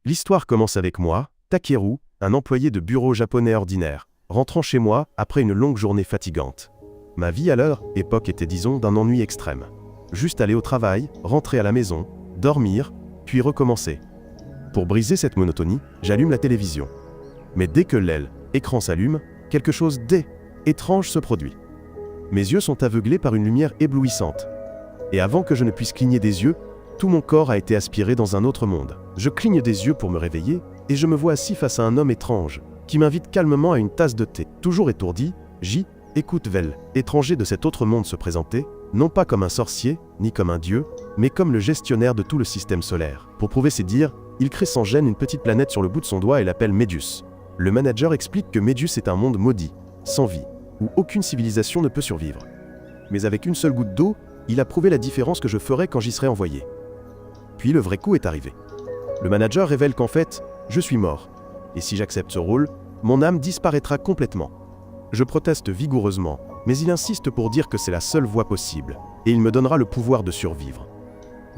L'histoire commence avec moi, Takeru, un employé de bureau japonais ordinaire, rentrant chez moi après une longue journée fatigante. Ma vie à leur époque était disons d'un ennui extrême. Juste aller au travail, rentrer à la maison, dormir, puis recommencer. Pour briser cette monotonie, j'allume la télévision. Mais dès que l'écran s'allume, quelque chose d'étrange se produit. Mes yeux sont aveuglés par une lumière éblouissante. Et avant que je ne puisse cligner des yeux, tout mon corps a été aspiré dans un autre monde. Je cligne des yeux pour me réveiller, et je me vois assis face à un homme étrange, qui m'invite calmement à une tasse de thé. Toujours étourdi, écoute étranger de cet autre monde se présenter, non pas comme un sorcier, ni comme un dieu, mais comme le gestionnaire de tout le système solaire. Pour prouver ses dires, il crée sans gêne une petite planète sur le bout de son doigt et l'appelle Médius. Le manager explique que Médius est un monde maudit, sans vie, où aucune civilisation ne peut survivre. Mais avec une seule goutte d'eau, il a prouvé la différence que je ferais quand j'y serais envoyé. Puis le vrai coup est arrivé. Le manager révèle qu'en fait, je suis mort. Et si j'accepte ce rôle, mon âme disparaîtra complètement. Je proteste vigoureusement, mais il insiste pour dire que c'est la seule voie possible, et il me donnera le pouvoir de survivre.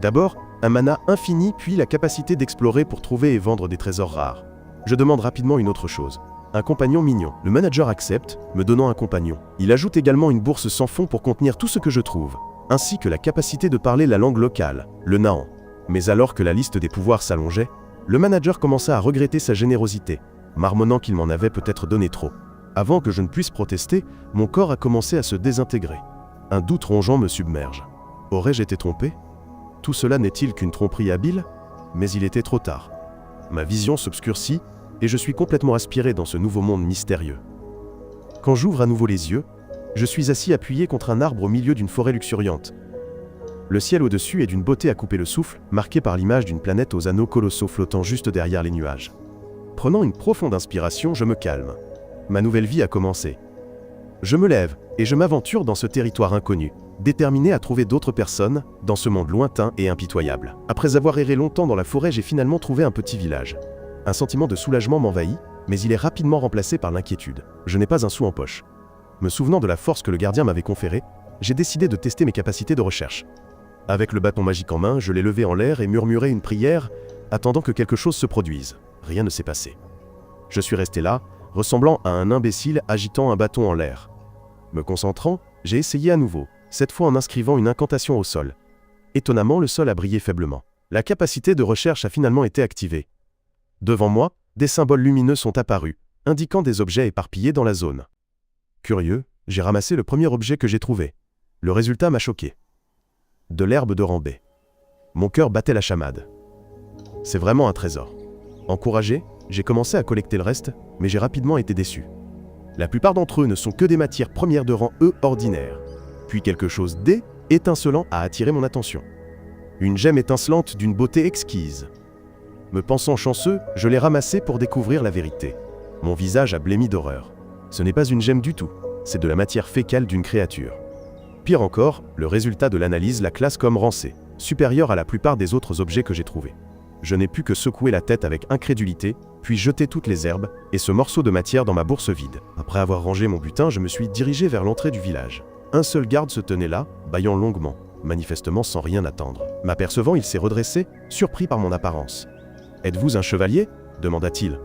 D'abord, un mana infini, puis la capacité d'explorer pour trouver et vendre des trésors rares. Je demande rapidement une autre chose. Un compagnon mignon. Le manager accepte, me donnant un compagnon. Il ajoute également une bourse sans fond pour contenir tout ce que je trouve, ainsi que la capacité de parler la langue locale, le Naan. Mais alors que la liste des pouvoirs s'allongeait, le manager commença à regretter sa générosité, marmonnant qu'il m'en avait peut-être donné trop. Avant que je ne puisse protester, mon corps a commencé à se désintégrer. Un doute rongeant me submerge. Aurais-je été trompé ? Tout cela n'est-il qu'une tromperie habile ? Mais il était trop tard. Ma vision s'obscurcit, et je suis complètement aspiré dans ce nouveau monde mystérieux. Quand j'ouvre à nouveau les yeux, je suis assis appuyé contre un arbre au milieu d'une forêt luxuriante. Le ciel au-dessus est d'une beauté à couper le souffle, marqué par l'image d'une planète aux anneaux colossaux flottant juste derrière les nuages. Prenant une profonde inspiration, je me calme. Ma nouvelle vie a commencé. Je me lève, et je m'aventure dans ce territoire inconnu, déterminé à trouver d'autres personnes, dans ce monde lointain et impitoyable. Après avoir erré longtemps dans la forêt, j'ai finalement trouvé un petit village. Un sentiment de soulagement m'envahit, mais il est rapidement remplacé par l'inquiétude. Je n'ai pas un sou en poche. Me souvenant de la force que le gardien m'avait conférée, j'ai décidé de tester mes capacités de recherche. Avec le bâton magique en main, je l'ai levé en l'air et murmuré une prière, attendant que quelque chose se produise. Rien ne s'est passé. Je suis resté là, ressemblant à un imbécile agitant un bâton en l'air. Me concentrant, j'ai essayé à nouveau, cette fois en inscrivant une incantation au sol. Étonnamment, le sol a brillé faiblement. La capacité de recherche a finalement été activée. Devant moi, des symboles lumineux sont apparus, indiquant des objets éparpillés dans la zone. Curieux, j'ai ramassé le premier objet que j'ai trouvé. Le résultat m'a choqué. De l'herbe de rambé. Mon cœur battait la chamade. C'est vraiment un trésor. Encouragé, j'ai commencé à collecter le reste, mais j'ai rapidement été déçu. La plupart d'entre eux ne sont que des matières premières de rang ordinaire. Puis quelque chose d'étincelant a attiré mon attention. Une gemme étincelante d'une beauté exquise. Me pensant chanceux, je l'ai ramassée pour découvrir la vérité. Mon visage a blêmi d'horreur. Ce n'est pas une gemme du tout, c'est de la matière fécale d'une créature. Pire encore, le résultat de l'analyse la classe comme rancée, supérieur à la plupart des autres objets que j'ai trouvés. Je n'ai pu que secouer la tête avec incrédulité, puis jeter toutes les herbes et ce morceau de matière dans ma bourse vide. Après avoir rangé mon butin, je me suis dirigé vers l'entrée du village. Un seul garde se tenait là, bâillant longuement, manifestement sans rien attendre. M'apercevant, il s'est redressé, surpris par mon apparence. « Êtes-vous un chevalier ?» demanda-t-il.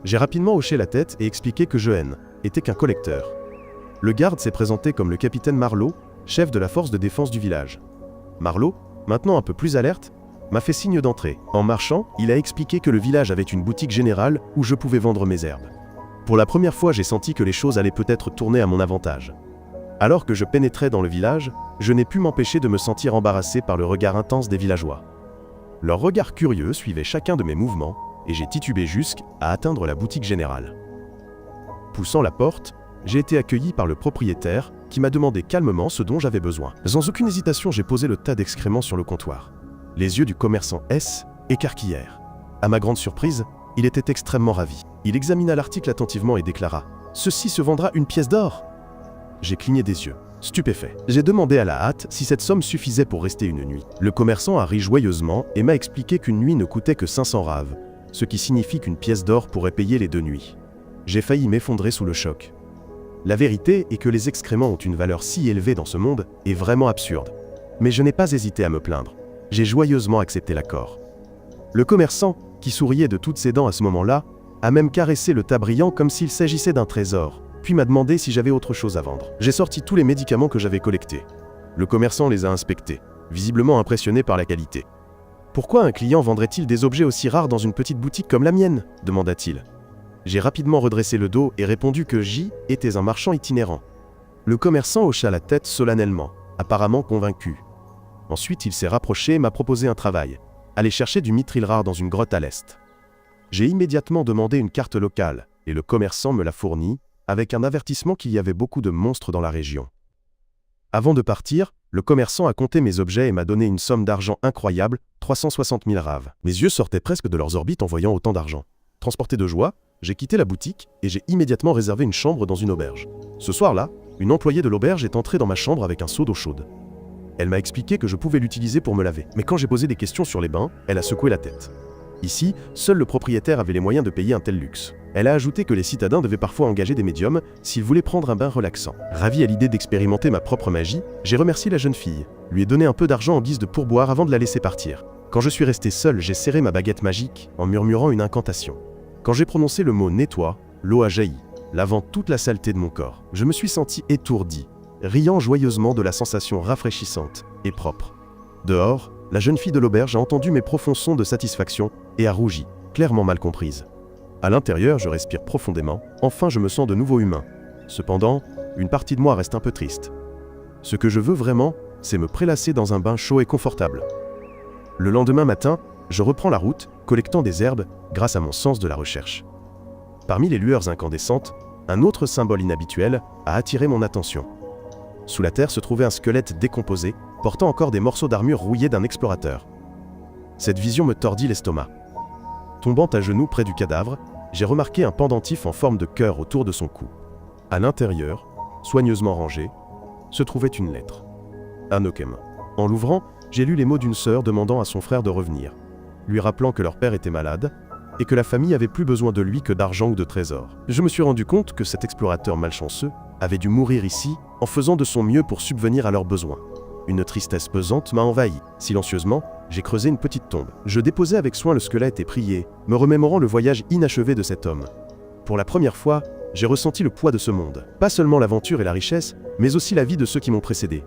J'ai rapidement hoché la tête et expliqué que je n'étais qu'un collecteur. Le garde s'est présenté comme le capitaine Marlowe, chef de la force de défense du village. Marlowe, maintenant un peu plus alerte, m'a fait signe d'entrer. En marchant, il a expliqué que le village avait une boutique générale où je pouvais vendre mes herbes. Pour la première fois, j'ai senti que les choses allaient peut-être tourner à mon avantage. Alors que je pénétrais dans le village, je n'ai pu m'empêcher de me sentir embarrassé par le regard intense des villageois. Leur regard curieux suivait chacun de mes mouvements, et j'ai titubé jusqu'à atteindre la boutique générale. Poussant la porte, j'ai été accueilli par le propriétaire, qui m'a demandé calmement ce dont j'avais besoin. Sans aucune hésitation, j'ai posé le tas d'excréments sur le comptoir. Les yeux du commerçant écarquillèrent. À ma grande surprise, il était extrêmement ravi. Il examina l'article attentivement et déclara « Ceci se vendra une pièce d'or !» J'ai cligné des yeux, stupéfait. J'ai demandé à la hâte si cette somme suffisait pour rester une nuit. Le commerçant a ri joyeusement et m'a expliqué qu'une nuit ne coûtait que 500 raves, ce qui signifie qu'une pièce d'or pourrait payer les 2 nuits. J'ai failli m'effondrer sous le choc. La vérité est que les excréments ont une valeur si élevée dans ce monde est vraiment absurde. Mais je n'ai pas hésité à me plaindre. J'ai joyeusement accepté l'accord. Le commerçant, qui souriait de toutes ses dents à ce moment-là, a même caressé le tas brillant comme s'il s'agissait d'un trésor, puis m'a demandé si j'avais autre chose à vendre. J'ai sorti tous les médicaments que j'avais collectés. Le commerçant les a inspectés, visiblement impressionné par la qualité. « Pourquoi un client vendrait-il des objets aussi rares dans une petite boutique comme la mienne ?» demanda-t-il. J'ai rapidement redressé le dos et répondu que J était un marchand itinérant. Le commerçant hocha la tête solennellement, apparemment convaincu. Ensuite, il s'est rapproché et m'a proposé un travail, aller chercher du mithril rare dans une grotte à l'est. J'ai immédiatement demandé une carte locale, et le commerçant me l'a fournie, avec un avertissement qu'il y avait beaucoup de monstres dans la région. Avant de partir, le commerçant a compté mes objets et m'a donné une somme d'argent incroyable, 360 000 raves. Mes yeux sortaient presque de leurs orbites en voyant autant d'argent. Transporté de joie, j'ai quitté la boutique et j'ai immédiatement réservé une chambre dans une auberge. Ce soir-là, une employée de l'auberge est entrée dans ma chambre avec un seau d'eau chaude. Elle m'a expliqué que je pouvais l'utiliser pour me laver, mais quand j'ai posé des questions sur les bains, elle a secoué la tête. Ici, seul le propriétaire avait les moyens de payer un tel luxe. Elle a ajouté que les citadins devaient parfois engager des médiums s'ils voulaient prendre un bain relaxant. Ravi à l'idée d'expérimenter ma propre magie, j'ai remercié la jeune fille, lui ai donné un peu d'argent en guise de pourboire avant de la laisser partir. Quand je suis resté seul, j'ai serré ma baguette magique en murmurant une incantation. Quand j'ai prononcé le mot « nettoie », l'eau a jailli, lavant toute la saleté de mon corps. Je me suis senti étourdi, riant joyeusement de la sensation rafraîchissante et propre. Dehors, la jeune fille de l'auberge a entendu mes profonds sons de satisfaction et a rougi, clairement mal comprise. À l'intérieur, je respire profondément, enfin je me sens de nouveau humain. Cependant, une partie de moi reste un peu triste. Ce que je veux vraiment, c'est me prélasser dans un bain chaud et confortable. Le lendemain matin, je reprends la route, collectant des herbes grâce à mon sens de la recherche. Parmi les lueurs incandescentes, un autre symbole inhabituel a attiré mon attention. Sous la terre se trouvait un squelette décomposé, portant encore des morceaux d'armure rouillés d'un explorateur. Cette vision me tordit l'estomac. Tombant à genoux près du cadavre, j'ai remarqué un pendentif en forme de cœur autour de son cou. À l'intérieur, soigneusement rangé, se trouvait une lettre. Anokem. En l'ouvrant, j'ai lu les mots d'une sœur demandant à son frère de revenir, lui rappelant que leur père était malade et que la famille avait plus besoin de lui que d'argent ou de trésors. Je me suis rendu compte que cet explorateur malchanceux avait dû mourir ici en faisant de son mieux pour subvenir à leurs besoins. Une tristesse pesante m'a envahi. Silencieusement, j'ai creusé une petite tombe. Je déposai avec soin le squelette et priai, me remémorant le voyage inachevé de cet homme. Pour la première fois, j'ai ressenti le poids de ce monde. Pas seulement l'aventure et la richesse, mais aussi la vie de ceux qui m'ont précédé.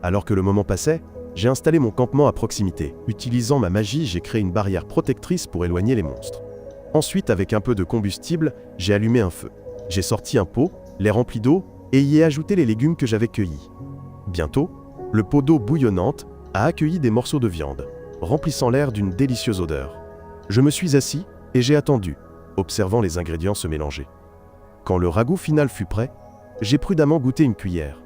Alors que le moment passait, j'ai installé mon campement à proximité. Utilisant ma magie, j'ai créé une barrière protectrice pour éloigner les monstres. Ensuite, avec un peu de combustible, j'ai allumé un feu. J'ai sorti un pot, l'ai rempli d'eau et y ai ajouté les légumes que j'avais cueillis. Bientôt, le pot d'eau bouillonnante a accueilli des morceaux de viande, remplissant l'air d'une délicieuse odeur. Je me suis assis et j'ai attendu, observant les ingrédients se mélanger. Quand le ragoût final fut prêt, j'ai prudemment goûté une cuillère.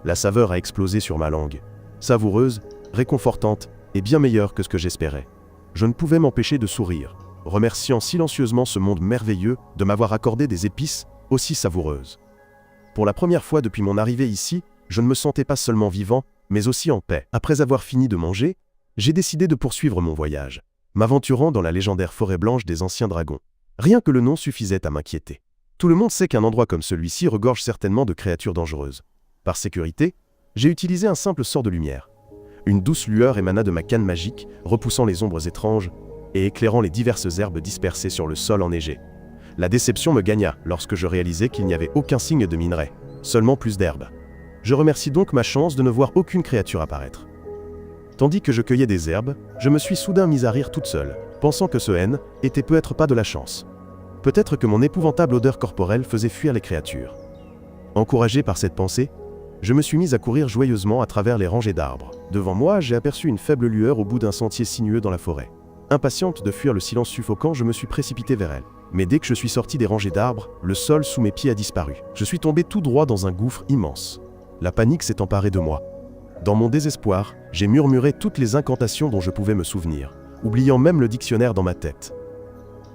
La saveur a explosé sur ma langue, savoureuse, réconfortante et bien meilleure que ce que j'espérais. Je ne pouvais m'empêcher de sourire, remerciant silencieusement ce monde merveilleux de m'avoir accordé des épices aussi savoureuses. Pour la première fois depuis mon arrivée ici, je ne me sentais pas seulement vivant, mais aussi en paix. Après avoir fini de manger, j'ai décidé de poursuivre mon voyage, m'aventurant dans la légendaire forêt blanche des anciens dragons. Rien que le nom suffisait à m'inquiéter. Tout le monde sait qu'un endroit comme celui-ci regorge certainement de créatures dangereuses. Par sécurité, j'ai utilisé un simple sort de lumière. Une douce lueur émana de ma canne magique, repoussant les ombres étranges et éclairant les diverses herbes dispersées sur le sol enneigé. La déception me gagna lorsque je réalisai qu'il n'y avait aucun signe de minerai, seulement plus d'herbes. Je remercie donc ma chance de ne voir aucune créature apparaître. Tandis que je cueillais des herbes, je me suis soudain mise à rire toute seule, pensant que ce N était peut-être pas de la chance. Peut-être que mon épouvantable odeur corporelle faisait fuir les créatures. Encouragé par cette pensée, je me suis mise à courir joyeusement à travers les rangées d'arbres. Devant moi, j'ai aperçu une faible lueur au bout d'un sentier sinueux dans la forêt. Impatiente de fuir le silence suffocant, je me suis précipité vers elle. Mais dès que je suis sorti des rangées d'arbres, le sol sous mes pieds a disparu. Je suis tombé tout droit dans un gouffre immense. La panique s'est emparée de moi. Dans mon désespoir, j'ai murmuré toutes les incantations dont je pouvais me souvenir, oubliant même le dictionnaire dans ma tête.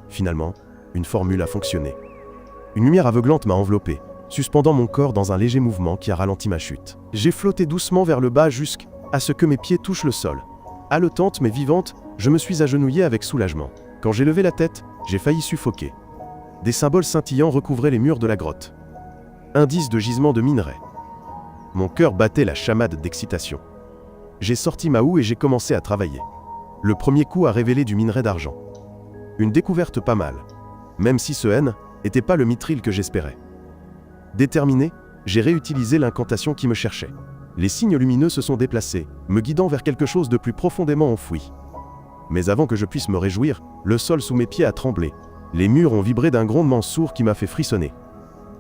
Finalement, une formule a fonctionné. Une lumière aveuglante m'a enveloppé, suspendant mon corps dans un léger mouvement qui a ralenti ma chute. J'ai flotté doucement vers le bas jusqu'à ce que mes pieds touchent le sol. Haletante mais vivante, je me suis agenouillé avec soulagement. Quand j'ai levé la tête, j'ai failli suffoquer. Des symboles scintillants recouvraient les murs de la grotte. Indice de gisement de minerai. Mon cœur battait la chamade d'excitation. J'ai sorti ma houe et j'ai commencé à travailler. Le premier coup a révélé du minerai d'argent. Une découverte pas mal. Même si ce N n'était pas le mithril que j'espérais. Déterminé, j'ai réutilisé l'incantation qui me cherchait. Les signes lumineux se sont déplacés, me guidant vers quelque chose de plus profondément enfoui. Mais avant que je puisse me réjouir, le sol sous mes pieds a tremblé. Les murs ont vibré d'un grondement sourd qui m'a fait frissonner.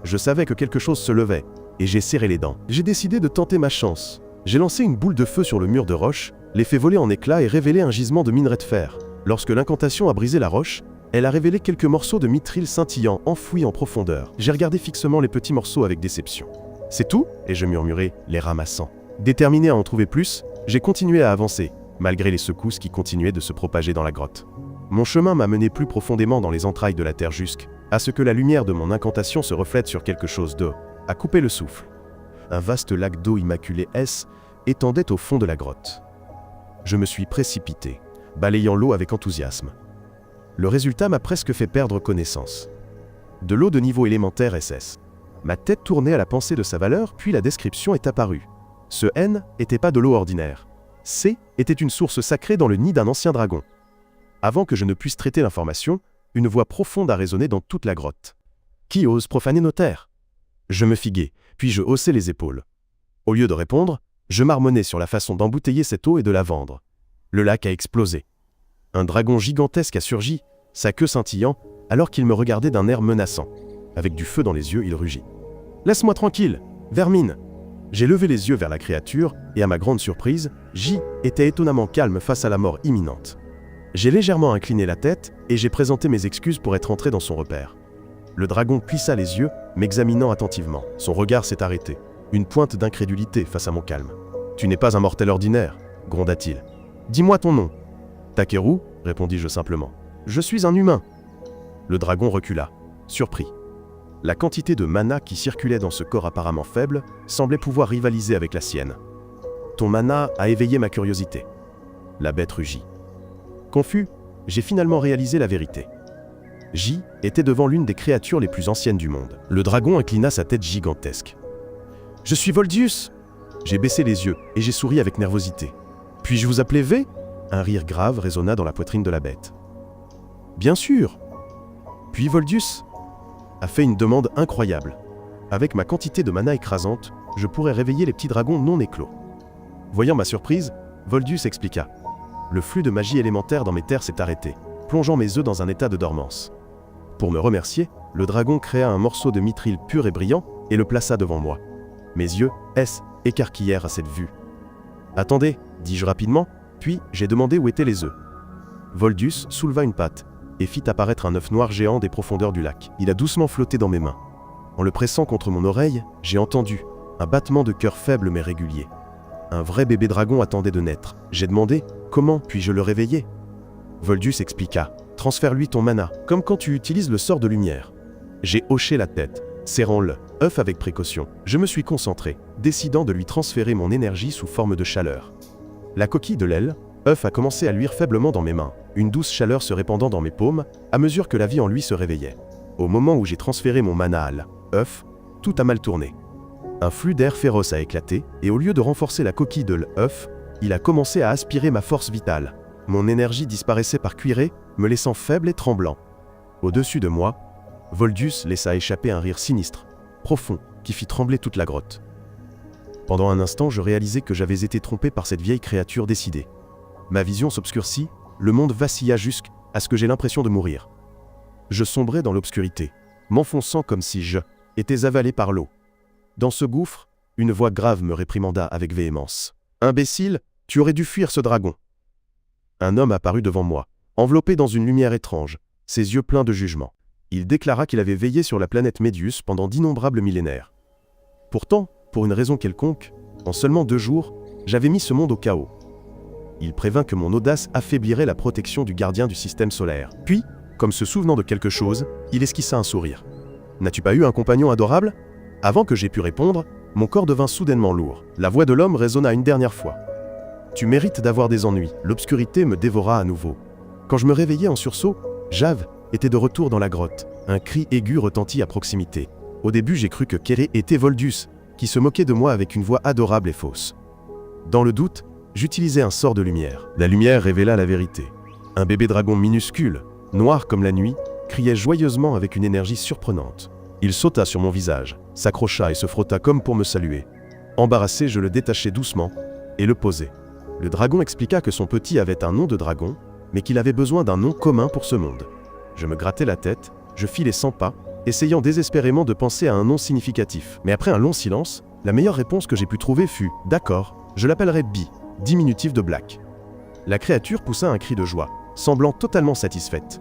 Je savais que quelque chose se levait, et j'ai serré les dents. J'ai décidé de tenter ma chance. J'ai lancé une boule de feu sur le mur de roche, l'ai fait voler en éclats et révélé un gisement de minerai de fer. Lorsque l'incantation a brisé la roche, elle a révélé quelques morceaux de mithril scintillant enfouis en profondeur. J'ai regardé fixement les petits morceaux avec déception. « C'est tout ?» et je murmurai, les ramassant. Déterminé à en trouver plus, j'ai continué à avancer, malgré les secousses qui continuaient de se propager dans la grotte. Mon chemin m'a mené plus profondément dans les entrailles de la terre jusqu'à ce que la lumière de mon incantation se reflète sur quelque chose d'eau, à couper le souffle. Un vaste lac d'eau immaculée étendait au fond de la grotte. Je me suis précipité, balayant l'eau avec enthousiasme. Le résultat m'a presque fait perdre connaissance. De l'eau de niveau élémentaire SS. Ma tête tournait à la pensée de sa valeur, puis la description est apparue. Ce N n'était pas de l'eau ordinaire. C était une source sacrée dans le nid d'un ancien dragon. Avant que je ne puisse traiter l'information, une voix profonde a résonné dans toute la grotte. Qui ose profaner nos terres ? Je me figuais, puis je haussai les épaules. Au lieu de répondre, je marmonnais sur la façon d'embouteiller cette eau et de la vendre. Le lac a explosé. Un dragon gigantesque a surgi, sa queue scintillant, alors qu'il me regardait d'un air menaçant. Avec du feu dans les yeux, il rugit. « Laisse-moi tranquille, vermine !» J'ai levé les yeux vers la créature, et à ma grande surprise, J était étonnamment calme face à la mort imminente. J'ai légèrement incliné la tête, et j'ai présenté mes excuses pour être entré dans son repère. Le dragon plissa les yeux, m'examinant attentivement. Son regard s'est arrêté, une pointe d'incrédulité face à mon calme. « Tu n'es pas un mortel ordinaire, » gronda-t-il. « Dis-moi ton nom. »« Takeru, » répondis-je simplement. « Je suis un humain. » Le dragon recula, surpris. La quantité de mana qui circulait dans ce corps apparemment faible semblait pouvoir rivaliser avec la sienne. « Ton mana a éveillé ma curiosité. » La bête rugit. Confus, j'ai finalement réalisé la vérité. J était devant l'une des créatures les plus anciennes du monde. Le dragon inclina sa tête gigantesque. « Je suis Voldius !» J'ai baissé les yeux et j'ai souri avec nervosité. « Puis-je vous appeler V ?» Un rire grave résonna dans la poitrine de la bête. « Bien sûr !» Puis Voldius a fait une demande incroyable. Avec ma quantité de mana écrasante, je pourrais réveiller les petits dragons non éclos. Voyant ma surprise, Voldius expliqua. Le flux de magie élémentaire dans mes terres s'est arrêté, plongeant mes œufs dans un état de dormance. Pour me remercier, le dragon créa un morceau de mithril pur et brillant et le plaça devant moi. Mes yeux, écarquillèrent à cette vue. « Attendez, dis-je rapidement, puis j'ai demandé où étaient les œufs. Voldius souleva une patte et fit apparaître un œuf noir géant des profondeurs du lac. Il a doucement flotté dans mes mains. En le pressant contre mon oreille, j'ai entendu un battement de cœur faible mais régulier. Un vrai bébé dragon attendait de naître. J'ai demandé « Comment puis-je le réveiller ?» Voldius expliqua « Transfère-lui ton mana, comme quand tu utilises le sort de lumière. » J'ai hoché la tête, serrant le œuf avec précaution. Je me suis concentré, décidant de lui transférer mon énergie sous forme de chaleur. La coquille de l'aile, œuf a commencé à luire faiblement dans mes mains, une douce chaleur se répandant dans mes paumes à mesure que la vie en lui se réveillait. Au moment où j'ai transféré mon mana à l'œuf, tout a mal tourné. Un flux d'air féroce a éclaté, et au lieu de renforcer la coquille de l'œuf, il a commencé à aspirer ma force vitale. Mon énergie disparaissait par cuillerée, me laissant faible et tremblant. Au-dessus de moi, Voldius laissa échapper un rire sinistre, profond, qui fit trembler toute la grotte. Pendant un instant, je réalisai que j'avais été trompé par cette vieille créature décidée. Ma vision s'obscurcit, le monde vacilla jusqu'à ce que j'ai l'impression de mourir. Je sombrais dans l'obscurité, m'enfonçant comme si je étais avalé par l'eau. Dans ce gouffre, une voix grave me réprimanda avec véhémence. « Imbécile, tu aurais dû fuir ce dragon !» Un homme apparut devant moi, enveloppé dans une lumière étrange, ses yeux pleins de jugement. Il déclara qu'il avait veillé sur la planète Médius pendant d'innombrables millénaires. Pourtant, pour une raison quelconque, en seulement 2 jours, j'avais mis ce monde au chaos. Il prévint que mon audace affaiblirait la protection du gardien du système solaire. Puis, comme se souvenant de quelque chose, il esquissa un sourire. « N'as-tu pas eu un compagnon adorable ?» Avant que j'aie pu répondre, mon corps devint soudainement lourd. La voix de l'homme résonna une dernière fois. « Tu mérites d'avoir des ennuis. » L'obscurité me dévora à nouveau. Quand je me réveillai en sursaut, Jave était de retour dans la grotte. Un cri aigu retentit à proximité. Au début, j'ai cru que Kéré était Voldius, qui se moquait de moi avec une voix adorable et fausse. Dans le doute, j'utilisai un sort de lumière. La lumière révéla la vérité. Un bébé dragon minuscule, noir comme la nuit, criait joyeusement avec une énergie surprenante. Il sauta sur mon visage, s'accrocha et se frotta comme pour me saluer. Embarrassé, je le détachai doucement et le posai. Le dragon expliqua que son petit avait un nom de dragon, mais qu'il avait besoin d'un nom commun pour ce monde. Je me grattai la tête, je fis les 100 pas, essayant désespérément de penser à un nom significatif. Mais après un long silence, la meilleure réponse que j'ai pu trouver fut « D'accord, je l'appellerai Bi, diminutif de Black ». La créature poussa un cri de joie, semblant totalement satisfaite.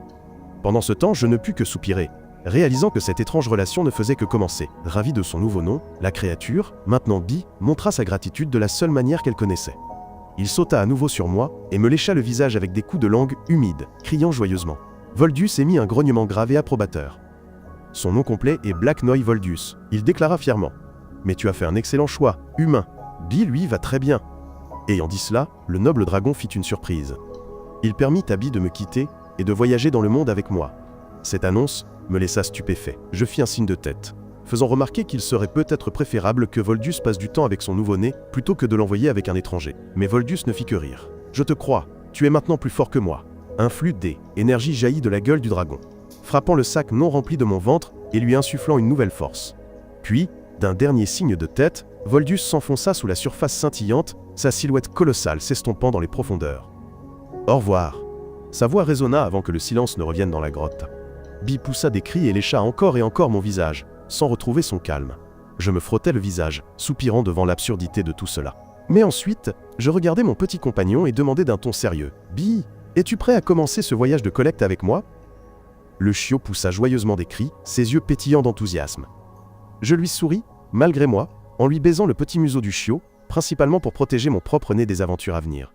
Pendant ce temps, je ne pus que soupirer, réalisant que cette étrange relation ne faisait que commencer. Ravie de son nouveau nom, la créature, maintenant Bi, montra sa gratitude de la seule manière qu'elle connaissait. Il sauta à nouveau sur moi et me lécha le visage avec des coups de langue humides, criant joyeusement. Voldius émit un grognement grave et approbateur. Son nom complet est Black Noy Voldius, il déclara fièrement. Mais tu as fait un excellent choix, humain. Bi, lui, va très bien. Ayant dit cela, le noble dragon fit une surprise. Il permit à Bi de me quitter et de voyager dans le monde avec moi. Cette annonce me laissa stupéfait. Je fis un signe de tête, faisant remarquer qu'il serait peut-être préférable que Voldius passe du temps avec son nouveau-né plutôt que de l'envoyer avec un étranger. Mais Voldius ne fit que rire. Je te crois, tu es maintenant plus fort que moi. Un flux d'énergie jaillit de la gueule du dragon, frappant le sac non rempli de mon ventre et lui insufflant une nouvelle force. Puis, d'un dernier signe de tête, Voldius s'enfonça sous la surface scintillante, sa silhouette colossale s'estompant dans les profondeurs. Au revoir. Sa voix résonna avant que le silence ne revienne dans la grotte. Bi poussa des cris et lécha encore et encore mon visage, sans retrouver son calme. Je me frottais le visage, soupirant devant l'absurdité de tout cela. Mais ensuite, je regardai mon petit compagnon et demandai d'un ton sérieux. « Bi, es-tu prêt à commencer ce voyage de collecte avec moi ?» Le chiot poussa joyeusement des cris, ses yeux pétillants d'enthousiasme. Je lui souris, malgré moi, en lui baisant le petit museau du chiot, principalement pour protéger mon propre nez des aventures à venir.